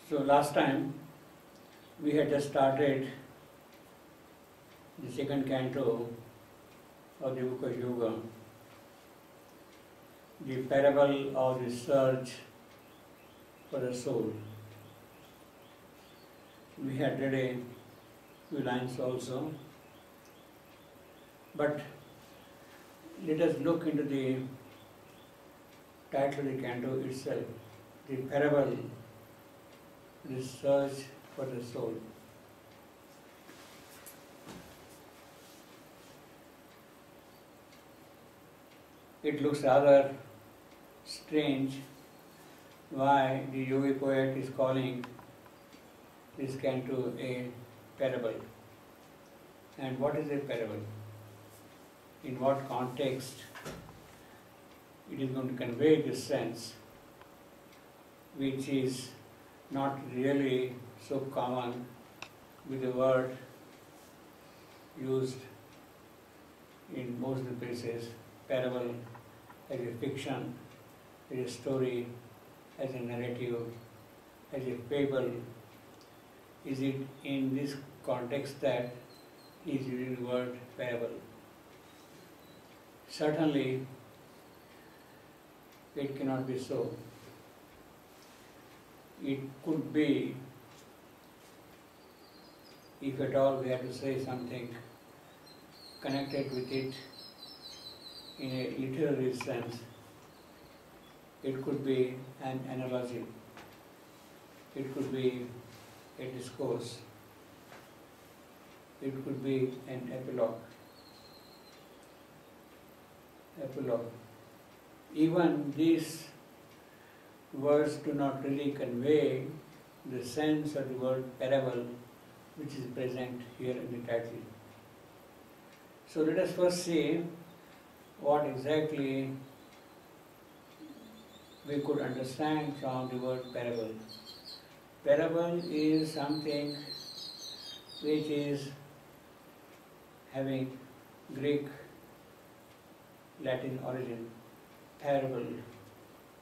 So last time we had just started the second canto of the book of Yoga, the parable of the search for the soul. We had read a few lines also, but let us look into the title of the canto itself, the parable, the search for the soul. It looks rather strange why the yogi poet is calling this canto a parable. And what is a parable? In what context it is going to convey this sense, which is not really so common with the word used in most of the places. Parable as a fiction, as a story, as a narrative, as a fable. Is it in this context that he is using the word parable? Certainly, it cannot be so. It could be, if at all we have to say something connected with it in a literary sense, it could be an analogy, it could be a discourse, it could be an epilogue. Even these words do not really convey the sense of the word parable which is present here in the title. So let us first see what exactly we could understand from the word parable. Parable is something which is having Greek, Latin origin. Parable,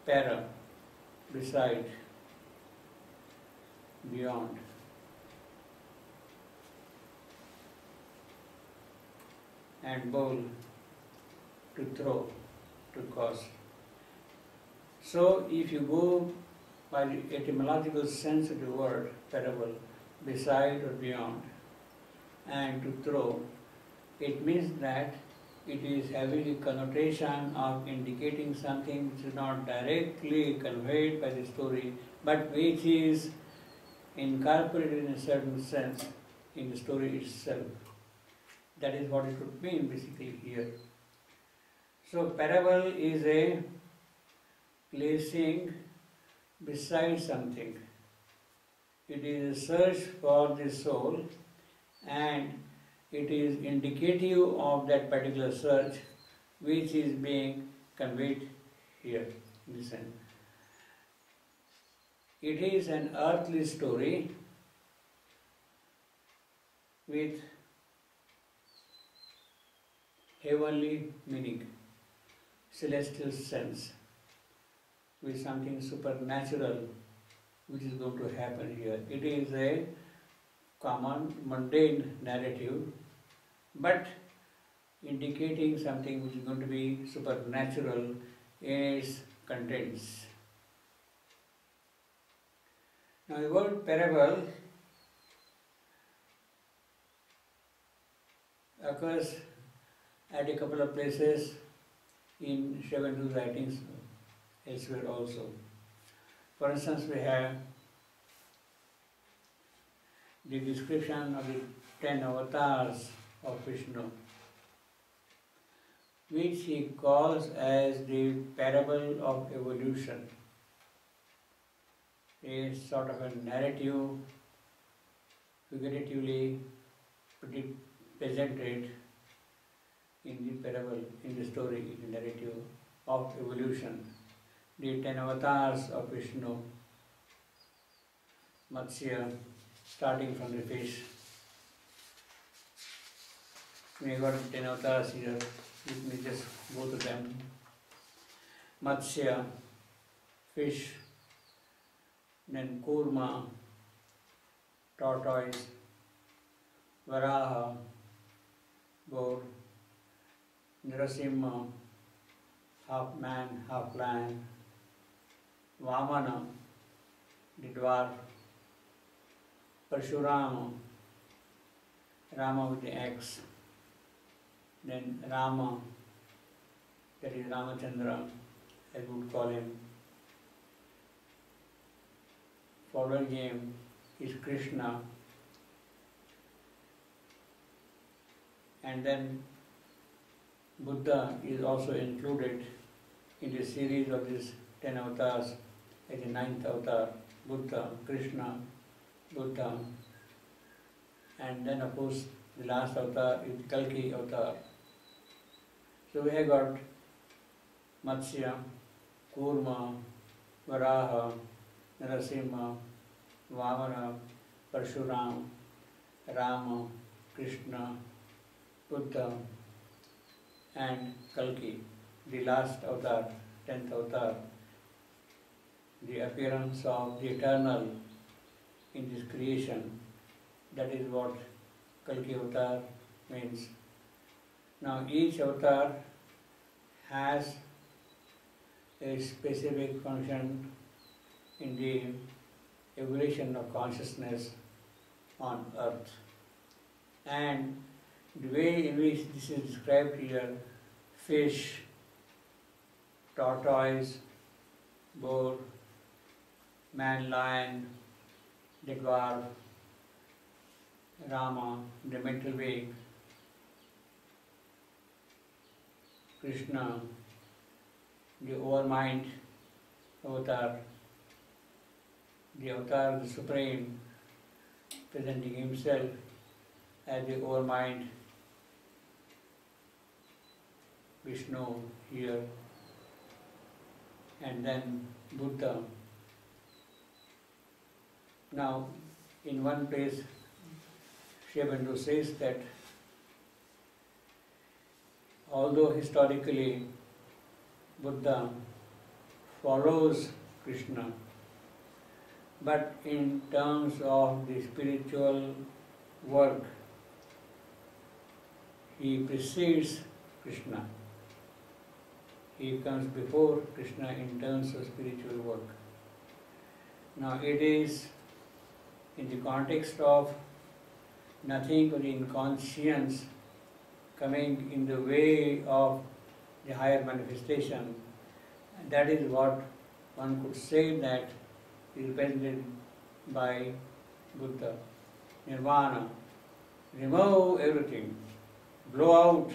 para, beside, beyond. And bowl, to throw, to cause. So if you go by the etymological sense of the word parable, beside or beyond, and to throw, it means that it is having a connotation of indicating something which is not directly conveyed by the story, but which is incorporated in a certain sense in the story itself. That is what it would mean basically here. So parable is a placing beside something. It is a search for the soul, and it is indicative of that particular search which is being conveyed here. Listen. It is an earthly story with heavenly meaning, celestial sense, with something supernatural which is going to happen here. It is a common, mundane narrative, but indicating something which is going to be supernatural in its contents. Now the word parable occurs at a couple of places in Sri Aurobindo writings, elsewhere also. For instance, we have the description of the 10 avatars of Vishnu, which he calls as the parable of evolution, a sort of a narrative, figuratively presented in the parable, in the story, in the narrative of evolution. The 10 avatars of Vishnu, Matsya, starting from the fish. We got 10 avatars here, let me just go to them. Matsya, fish, then Kurma, tortoise, Varaha, boar, Narasimha, half man, half lion, Vamana, the dwarf, Parshurama, Rama with the axe, then Rama, that is Ramachandra, as we would call him. Following him is Krishna, and then Buddha is also included in the series of these 10 avatars as the 9th avatar, Buddha, Krishna, Buddha, and then of course the last avatar is Kalki avatar. So we have got Matsya, Kurma, Varaha, Narasimha, Vamana, Parshuram, Rama, Krishna, Buddha, and Kalki, the last avatar, 10th avatar, the appearance of the eternal in this creation. That is what Kalki avatar means. Now each avatar has a specific function in the evolution of consciousness on earth. And the way in which this is described here, fish, tortoise, boar, man, lion, the dwarf, Rama, the mental being, Krishna, the overmind avatar, the avatar of the Supreme, presenting himself as the overmind Vishnu here, and then Buddha. Now, in one place, Sri Aurobindo says that although historically Buddha follows Krishna, but in terms of the spiritual work, he precedes Krishna. He comes before Krishna in terms of spiritual work. Now it is in the context of nothing but inconscience coming in the way of the higher manifestation. That is what one could say that is represented by Buddha. Nirvana. Remove everything. Blow out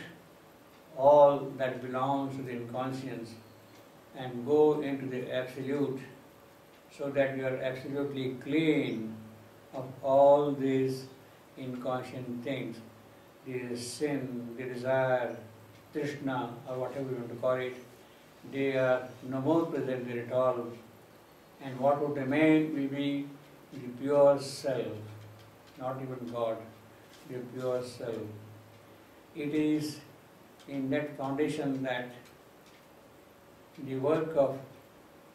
all that belongs to the inconscience and go into the absolute, so that you are absolutely clean of all these inconscient things. The sin, the desire, Trishna, or whatever you want to call it, they are no more present there at all. And what would remain will be the pure self, not even God, the pure self. It is in that foundation that the work of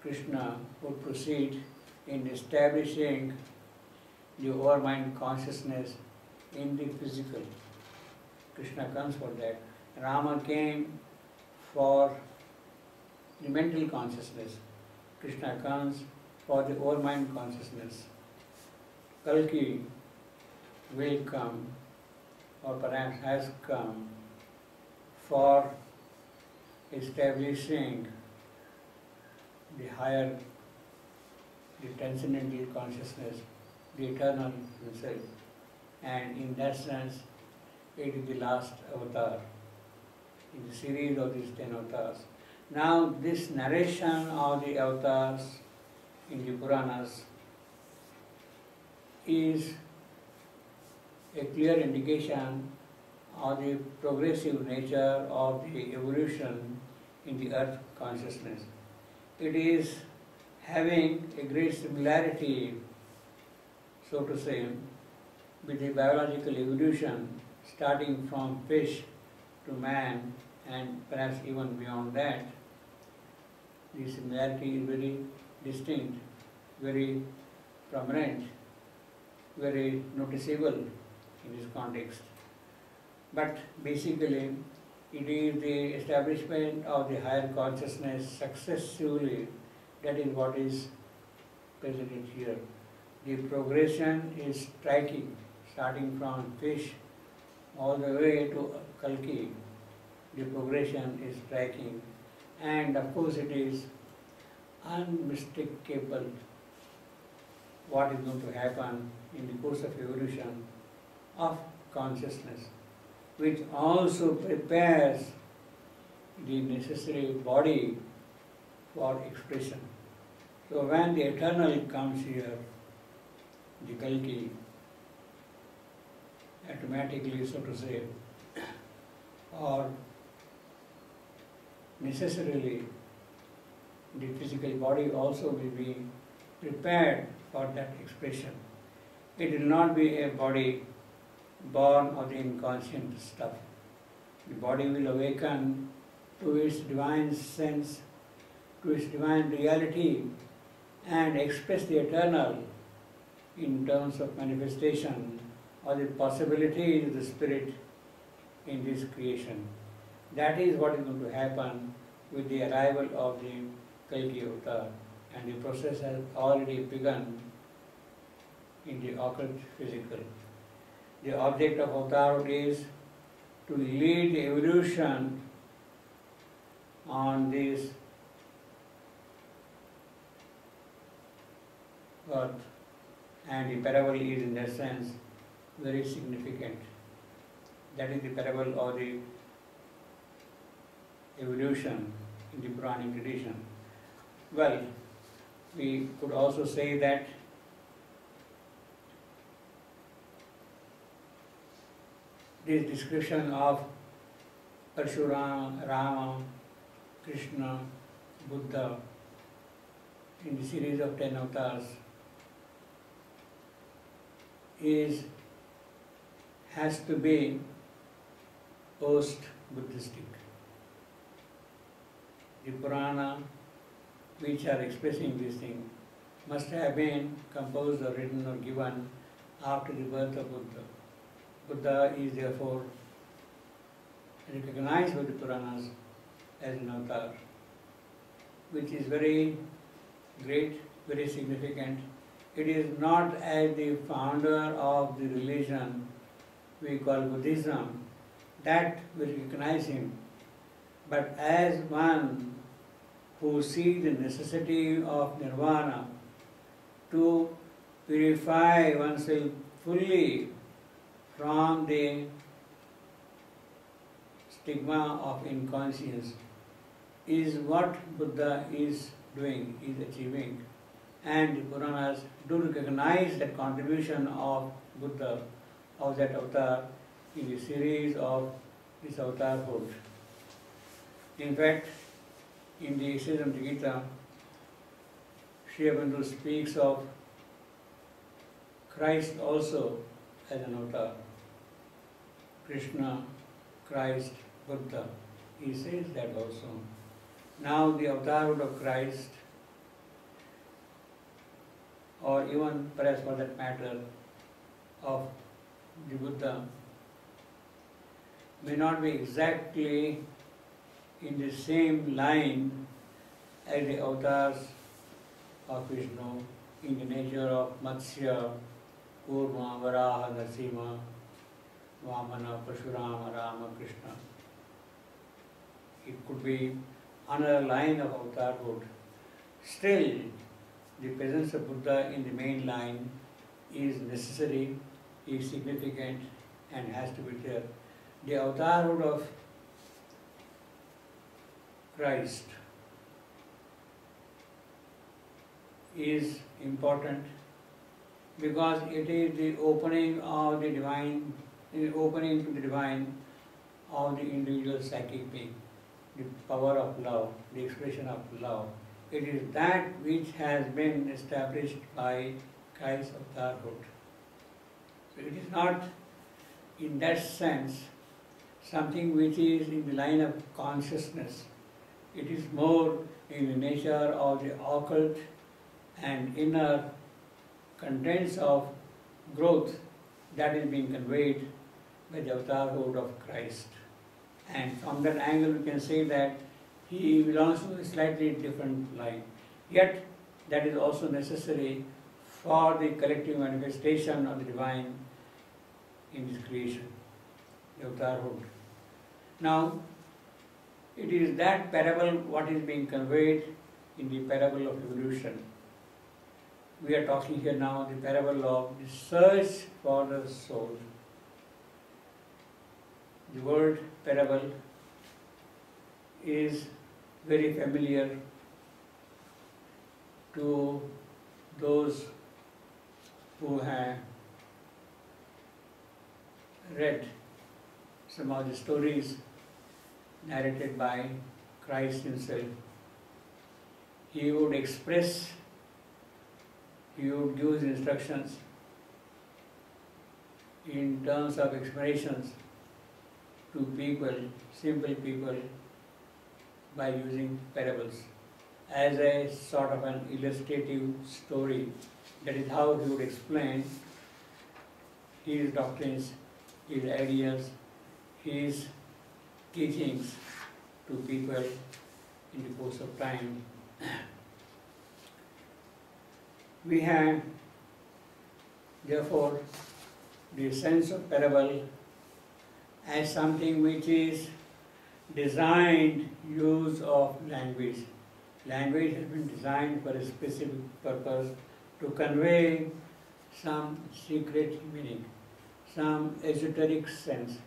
Krishna would proceed in establishing the overmind consciousness in the physical. Krishna comes for that. Rama came for the mental consciousness. Krishna comes for the overmind consciousness. Kalki will come, or perhaps has come, for establishing the higher, the transcendental consciousness, the eternal himself. And in that sense, it is the last avatar in the series of these 10 avatars. Now, this narration of the avatars in the Puranas is a clear indication of the progressive nature of the evolution in the earth consciousness. It is having a great similarity, so to say, with the biological evolution, starting from fish to man and perhaps even beyond that. The similarity is very distinct, very prominent, very noticeable in this context. But basically, it is the establishment of the higher consciousness successively that is what is presented here. The progression is striking, starting from fish all the way to Kalki. The progression is striking, and of course it is unmistakable what is going to happen in the course of evolution of consciousness, which also prepares the necessary body for expression. So when the eternal comes here, the Kalki, automatically, so to say, or necessarily, the physical body also will be prepared for that expression. It will not be a body born of the inconscient stuff. The body will awaken to its divine sense, to its divine reality, and express the eternal in terms of manifestation or the possibilities of the spirit in this creation. That is what is going to happen with the arrival of the Kalki Avatar, and the process has already begun in the occult physical. The object of Avatar is to lead the evolution on this earth, and the parable is in that sense very significant. That is the parable of the evolution in the Puranic tradition. Well, we could also say that this description of Parshurama, Rama, Krishna, Buddha in the series of 10 avatars has to be post-Buddhistic. The Purana, which are expressing this thing, must have been composed or written or given after the birth of Buddha. Buddha is therefore recognized by the Puranas as an avatar, which is very great, very significant. It is not as the founder of the religion we call Buddhism that we recognize him, but as one who sees the necessity of nirvana to purify oneself fully from the stigma of inconscience, is what Buddha is doing, is achieving. And the Puranas do recognize the contribution of Buddha, of that avatar, in the series of this avatarhood. In fact, in the Srimad Gita, Sri Aurobindo speaks of Christ also as an avatar. Krishna, Christ, Buddha. He says that also. Now the avatarhood of Christ, or even perhaps for that matter of the Buddha, may not be exactly in the same line as the avatars of Vishnu in the nature of Matsya, Kurma, Varaha, Narasimha, Vamana, Parshurama, Rama, Krishna. It could be another line of avatarhood. Still, the presence of Buddha in the main line is necessary, is significant, and has to be there. The avatarhood of Christ is important because it is the opening of the divine, opening to the divine of the individual psychic being, the power of love, the expression of love. It is that which has been established by Christ's avatarhood. So it is not, in that sense, something which is in the line of consciousness. It is more in the nature of the occult and inner contents of growth that is being conveyed by the avatarhood of Christ. And from that angle we can say that he belongs to a slightly different line. Yet that is also necessary for the collective manifestation of the divine in this creation, the avatarhood. Now, it is that parable what is being conveyed in the parable of evolution. We are talking here now the parable of the search for the soul. The word parable is very familiar to those who have read some of the stories narrated by Christ himself. He would express, he would give instructions in terms of explanations to people, simple people, by using parables as a sort of an illustrative story. That is how he would explain his doctrines, his ideas, his teachings to people in the course of time. We have, therefore, the sense of parable as something which is designed use of language. Language has been designed for a specific purpose to convey some secret meaning, some esoteric sense,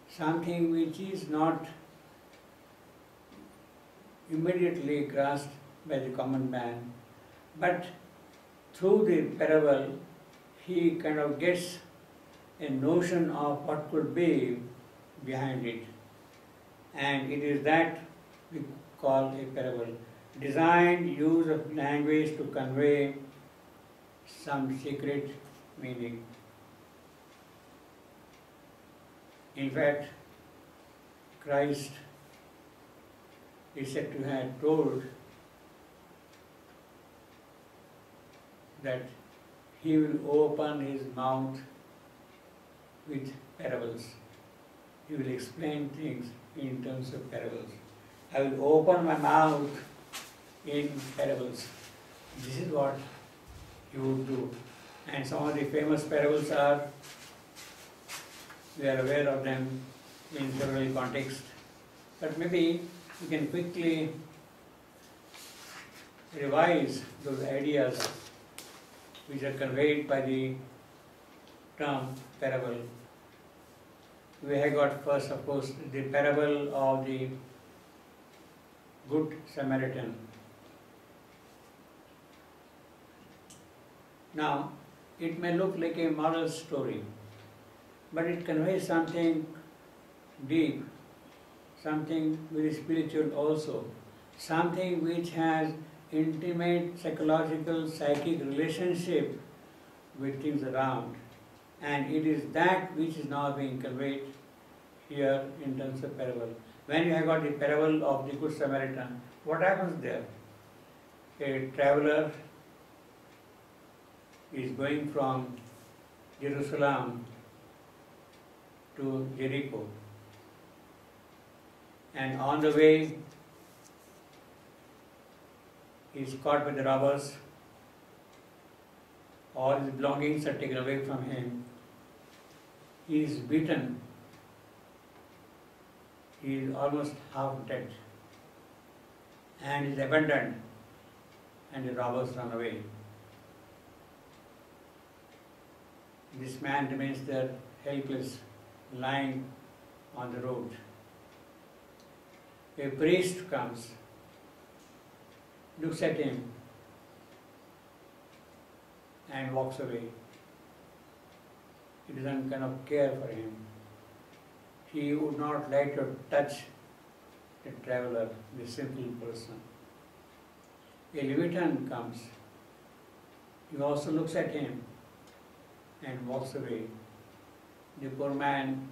something which is not immediately grasped by the common man, but through the parable he kind of gets a notion of what could be behind it. And it is that we call a parable. Designed use of language to convey some secret meaning. In fact, Christ is said to have told that he will open his mouth with parables. He will explain things in terms of parables. I will open my mouth in parables. This is what he would do. And some of the famous parables are, we are aware of them in several contexts. But maybe we can quickly revise those ideas which are conveyed by the term parable. We have got first, of course, the parable of the Good Samaritan. Now, it may look like a moral story, but it conveys something deep, something very spiritual also, something which has intimate psychological, psychic relationship with things around. And it is that which is now being conveyed here in terms of parable. When you have got the parable of the Good Samaritan, what happens there? A traveler is going from Jerusalem to Jericho, and on the way he is caught by the robbers. All his belongings are taken away from him. He is beaten. He is almost half dead and is abandoned, and the robbers run away. This man remains there helpless, lying on the road. A priest comes, looks at him, and walks away. He doesn't kind of care for him. He would not like to touch the traveler, the simple person. A Levitan comes. He also looks at him and walks away. The poor man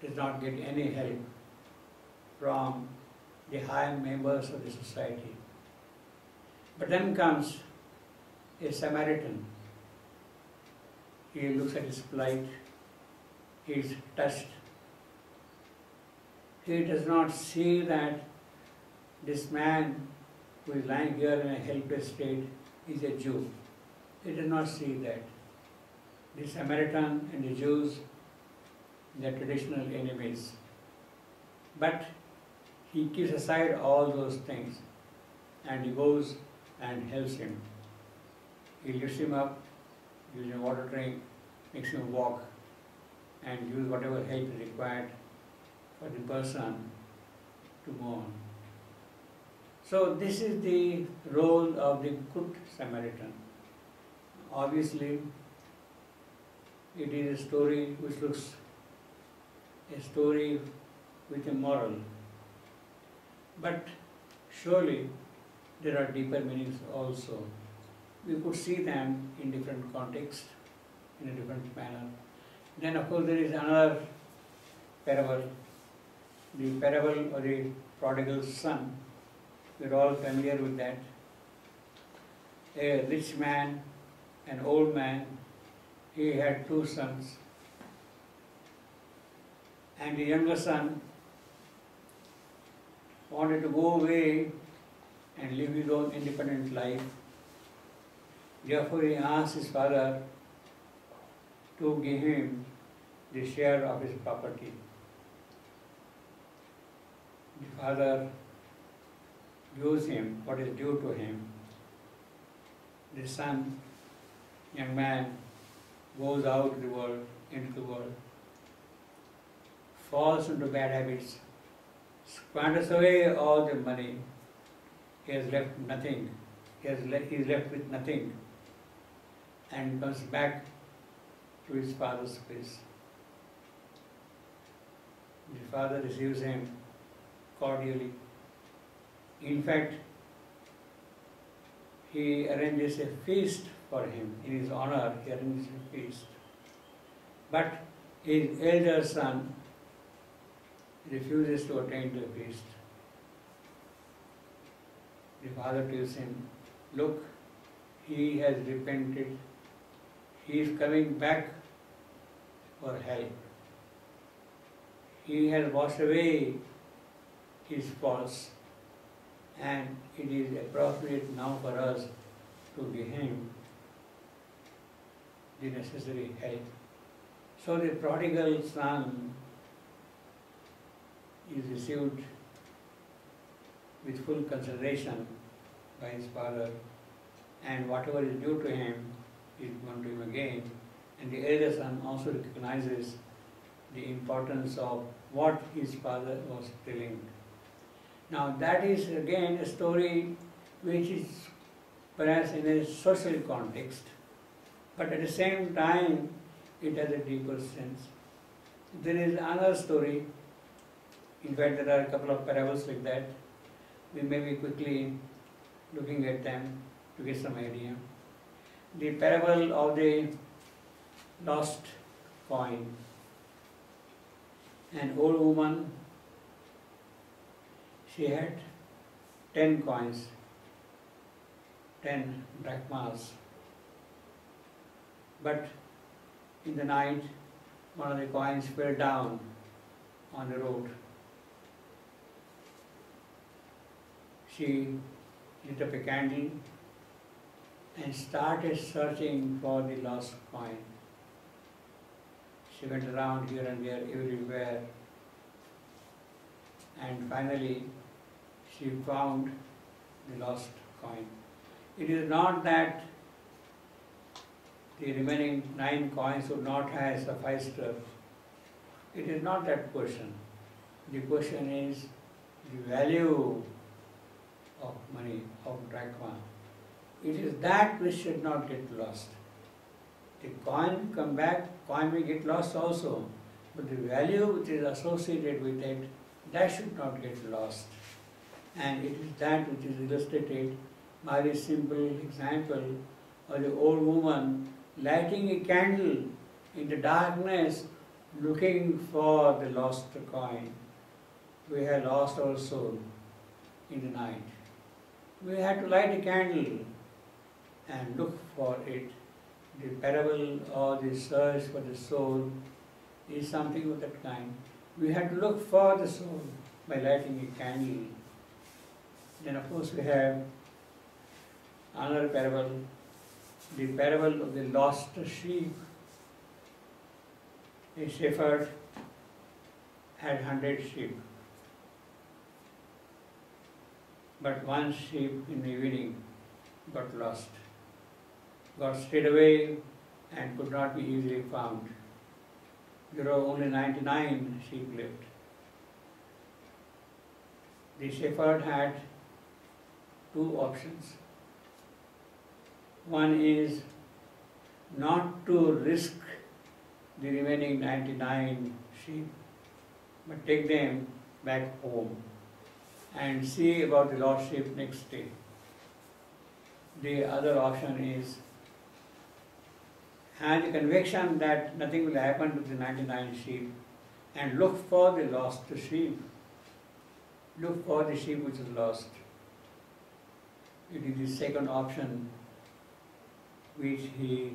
does not get any help from the higher members of the society. But then comes a Samaritan. He looks at his plight, he is touched. He does not see that this man who is lying here in a helpless state is a Jew. He does not see that. The Samaritan and the Jews, they are traditional enemies. But he keeps aside all those things and he goes and helps him. He lifts him up, gives him a water drink, makes him walk, and gives whatever help is required for the person to go on. So this is the role of the Good Samaritan. Obviously, it is a story which looks a story with a moral. But surely there are deeper meanings also. We could see them in different contexts, in a different manner. Then of course there is another parable, the parable of the prodigal son. We're all familiar with that. A rich man, an old man, he had two sons. And the younger son wanted to go away and live his own independent life. Therefore he asked his father to give him the share of his property. The father gives him what is due to him. The son, young man, goes out into the world, falls into bad habits, squanders away all the money. He has left nothing. He is left with nothing, and comes back to his father's place. The father receives him cordially. In fact, he arranges a feast for him. In his honor, he arranges a feast. But his elder son refuses to attend the feast. The father tells him, look, he has repented. He is coming back for help. He has washed away his faults, and it is appropriate now for us to give him the necessary help. So the prodigal son is received with full consideration by his father, and whatever is due to him is given to him again. And the elder son also recognizes the importance of what his father was telling. Now that is again a story which is perhaps in a social context, but at the same time it has a deeper sense. There is another story, in fact there are a couple of parables like that. We may be quickly looking at them to get some idea. The parable of the lost coin. An old woman, she had 10 coins, 10 drachmas. But in the night, one of the coins fell down on the road. She lit up a candle and started searching for the lost coin. She went around here and there, everywhere, and finally she found the lost coin. It is not that the remaining 9 coins would not have sufficed her. It is not that question. The question is the value of money, of drachma. It is that which should not get lost. The coin come back, coin may get lost also, but the value which is associated with it, that should not get lost. And it is that which is illustrated by the simple example of the old woman lighting a candle in the darkness looking for the lost coin. We have lost our soul in the night. We had to light a candle and look for it. The parable or the search for the soul is something of that kind. We have to look for the soul by lighting a candle. Then of course we have another parable, the parable of the lost sheep. A shepherd had 100 sheep, but one sheep in the evening got lost, got strayed away and could not be easily found. There were only 99 sheep left. The shepherd had two options. One is not to risk the remaining 99 sheep, but take them back home and see about the lost sheep next day. The other option is have the conviction that nothing will happen to the 99 sheep and look for the lost sheep. Look for the sheep which is lost. It is the second option which he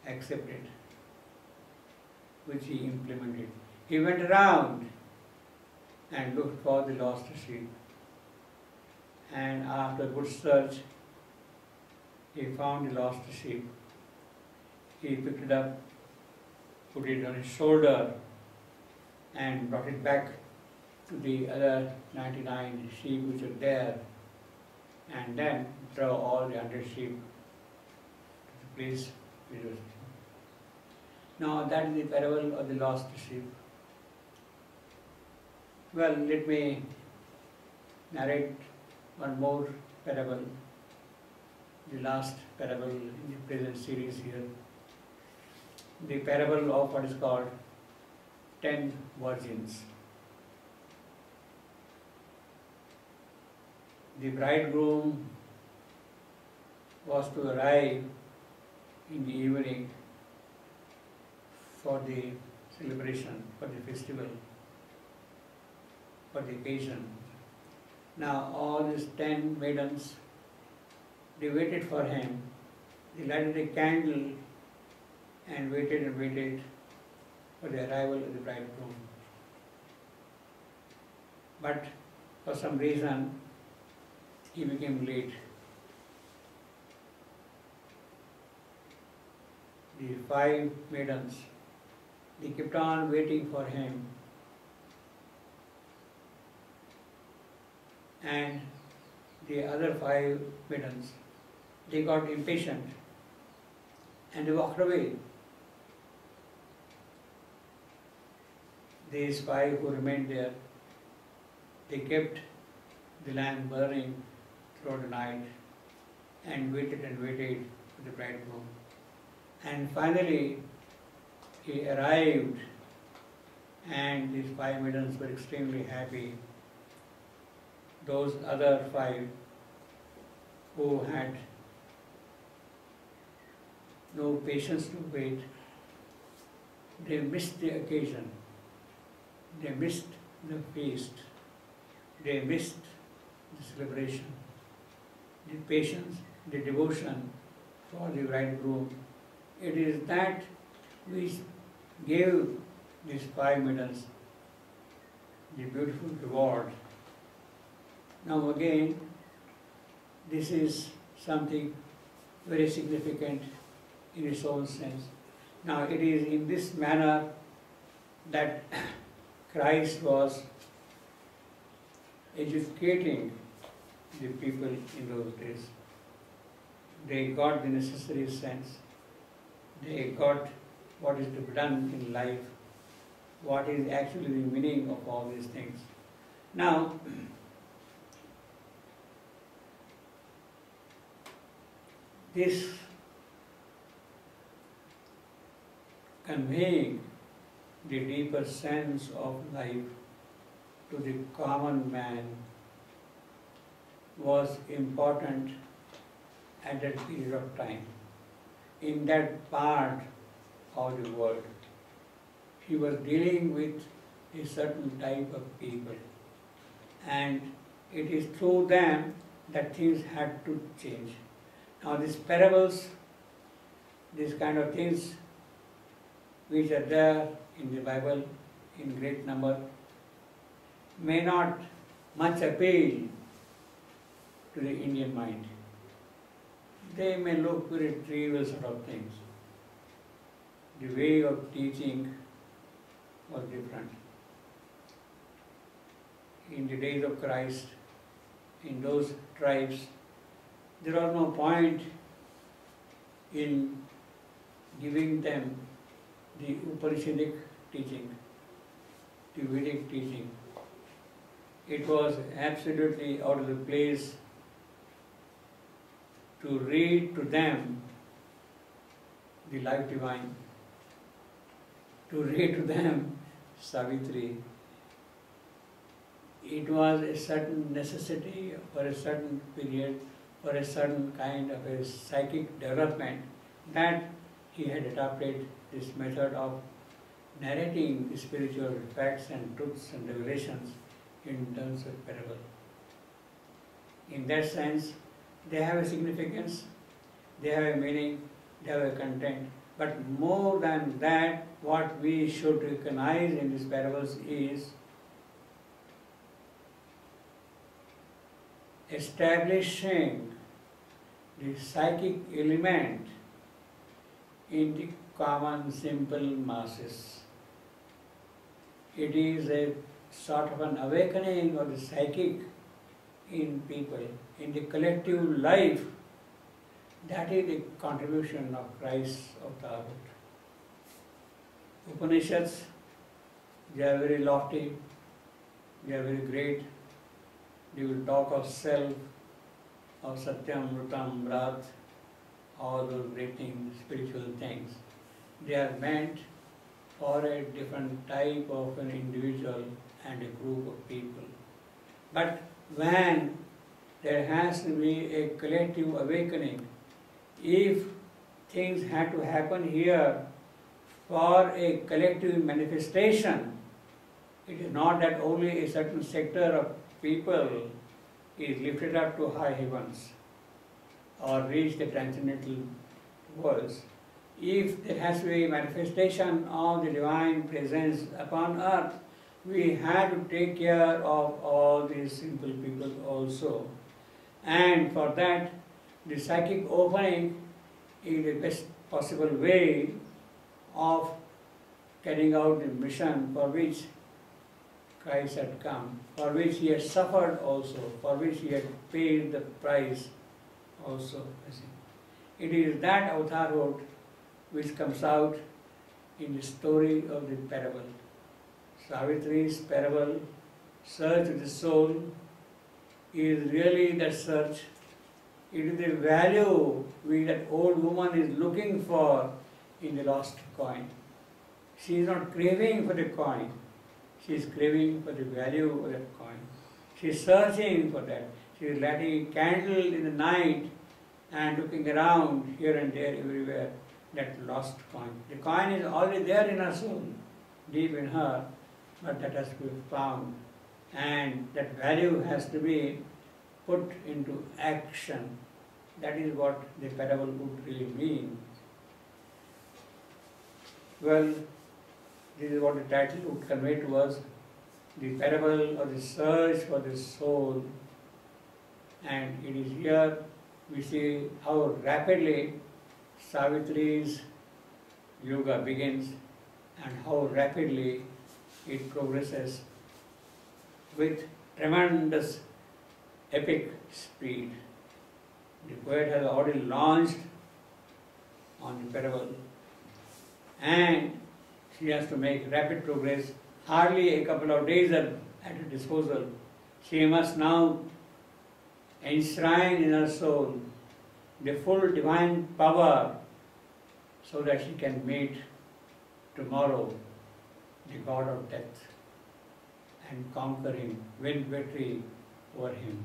accepted, which he implemented. He went around and looked for the lost sheep. And after good search, he found the lost sheep. He picked it up, put it on his shoulder, and brought it back to the other 99 sheep which were there, and then throw all the 100 sheep to the place which was. Now that is the parable of the lost sheep. Well, let me narrate one more parable, the last parable in the present series here. The parable of what is called 10 virgins. The bridegroom was to arrive in the evening for the celebration, for the festival, for the occasion. Now all these 10 maidens, they waited for him. They lighted a candle and waited for the arrival of the bridegroom. But for some reason, he became late. The 5 maidens, they kept on waiting for him, and the other 5 maidens, they got impatient and they walked away. These 5 who remained there, they kept the lamp burning throughout the night and waited for the bridegroom. And finally, he arrived, and these 5 maidens were extremely happy. Those other 5 who had no patience to wait, they missed the occasion, they missed the feast, they missed the celebration, the patience, the devotion for the bridegroom. It is that which gave these 5 maidens the beautiful reward. Now again, this is something very significant in its own sense. Now it is in this manner that Christ was educating the people in those days. They got the necessary sense. They got what is to be done in life, what is actually the meaning of all these things. Now, this conveying the deeper sense of life to the common man was important at that period of time. In that part of the world, he was dealing with a certain type of people, and it is through them that things had to change. Now these parables these kind of things which are there in the Bible in great number may not much appeal to the Indian mind. They may look very trivial sort of things. The way of teaching was different. In the days of Christ, in those tribes, there was no point in giving them the Upanishadic teaching, the Vedic teaching. It was absolutely out of the place to read to them the life divine, to read to them Savitri. It was a certain necessity for a certain period, for a certain kind of a psychic development, that he had adopted this method of narrating spiritual facts and truths and revelations in terms of parable. In that sense, they have a significance, they have a meaning, they have a content. But more than that, what we should recognize in these parables is establishing the psychic element in the common simple masses. It is a sort of an awakening of the psychic in people, in the collective life. That is the contribution of Christ's Avtarhood. Upanishads, they are very lofty, they are very great. They will talk of self, of Satyam, Mritam, Brat, all those great things, spiritual things. They are meant for a different type of an individual and a group of people. But when there has to be a collective awakening, if things had to happen here for a collective manifestation, it is not that only a certain sector of people is lifted up to high heavens or reach the transcendental worlds. If there has to be a manifestation of the divine presence upon earth, we have to take care of all these simple people also. And for that, the psychic opening is the best possible way of carrying out the mission for which Christ had come, for which he had suffered also, for which he had paid the price also. It is that Avtarhood which comes out in the story of the parable. Savitri's parable, Search of the Soul, is really that search. It is the value which that old woman is looking for in the lost coin. She is not craving for the coin. She is craving for the value of that coin. She is searching for that. She is lighting a candle in the night and looking around here and there, everywhere, that lost coin. The coin is already there in her soul, deep in her, but that has to be found. And that value has to be put into action. That is what the parable would really mean. Well, this is what the title would convey to us, the parable of the search for the soul. And it is here we see how rapidly Savitri's yoga begins and how rapidly it progresses with tremendous epic speed. The poet has already launched on the parable, and she has to make rapid progress. Hardly a couple of days are at her disposal. She must now enshrine in her soul the full divine power so that she can meet tomorrow the god of death and conquer him, win victory over him.